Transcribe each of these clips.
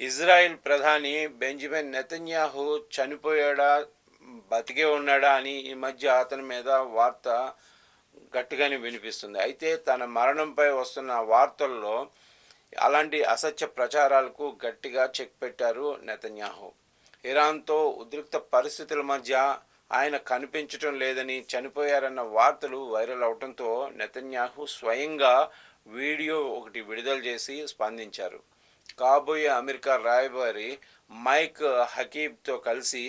Israel ప్రధాని Benjamin Netanyahu చనిపోయాడా, బతికే ఉన్నాడా అని ఈ మధ్య అతని మీద వార్త గట్టిగానే వినిపిస్తుంది. అయితే తన మరణంపై వస్తున్న వార్తల్లో అలాంటి అసత్య ప్రచారాలకు గట్టిగా చెక్ పెట్టారు నెతన్యాహు. ఇరాన్తో ఉద్రిక్త పరిస్థితుల మధ్య ఆయన కనిపించటం లేదని, చనిపోయారన్న వార్తలు వైరల్ అవడంతో నెతన్యాహు స్వయంగా వీడియో ఒకటి విడుదల చేసి స్పందించారు. కాబోయే అమెరికా రాయబారి మైక్ హకీబ్తో కలిసి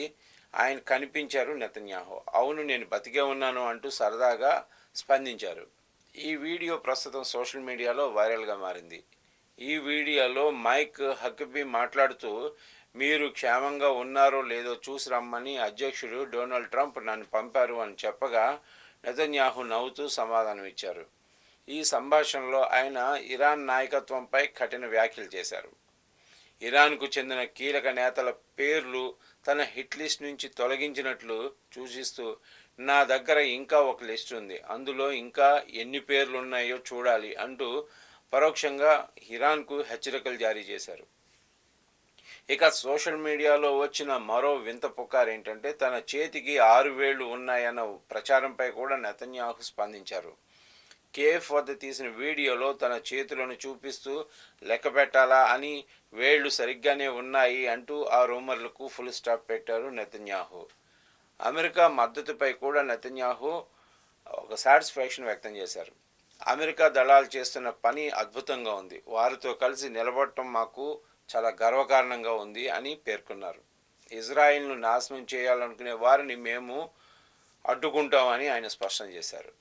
ఆయన కనిపించారు నెతన్యాహు. అవును, నేను బతికే ఉన్నాను అంటూ సరదాగా స్పందించారు. ఈ వీడియో ప్రస్తుతం సోషల్ మీడియాలో వైరల్గా మారింది. ఈ వీడియోలో మైక్ హకీబీ మాట్లాడుతూ, మీరు క్షేమంగా ఉన్నారో లేదో చూసి రమ్మని అధ్యక్షుడు డొనాల్డ్ ట్రంప్ నన్ను పంపారు అని చెప్పగా నెతన్యాహు నవ్వుతూ సమాధానం ఇచ్చారు. ఈ సంభాషణలో ఆయన ఇరాన్ నాయకత్వంపై కఠిన వ్యాఖ్యలు చేశారు. ఇరాన్కు చెందిన కీలక నేతల పేర్లు తన హిట్ లిస్ట్ నుంచి తొలగించినట్లు సూచిస్తూ, నా దగ్గర ఇంకా ఒక లిస్ట్ ఉంది, అందులో ఇంకా ఎన్ని పేర్లు ఉన్నాయో చూడాలి అంటూ పరోక్షంగా ఇరాన్కు హెచ్చరికలు జారీ చేశారు. ఇక సోషల్ మీడియాలో వచ్చిన మరో వింత పుకారు ఏంటంటే, తన చేతికి 6 వేళ్లు ఉన్నాయన్న ప్రచారంపై కూడా నెతన్యాహు స్పందించారు. కేఫ్ వద్ద తీసిన వీడియోలో తన చేతులను చూపిస్తూ లెక్క పెట్టాలా అని, వేళ్లు సరిగ్గానే ఉన్నాయి అంటూ ఆ రూమర్లకు ఫుల్ స్టాప్ పెట్టారు నెతన్యాహు. అమెరికా మద్దతుపై కూడా నెతన్యాహు ఒక సాటిస్ఫాక్షన్ వ్యక్తం చేశారు. అమెరికా దళాలు చేస్తున్న పని అద్భుతంగా ఉంది, వారితో కలిసి నిలబడటం మాకు చాలా గర్వకారణంగా ఉంది అని పేర్కొన్నారు. ఇజ్రాయిల్ను నాశనం చేయాలనుకునే వారిని మేము అడ్డుకుంటామని ఆయన స్పష్టం చేశారు.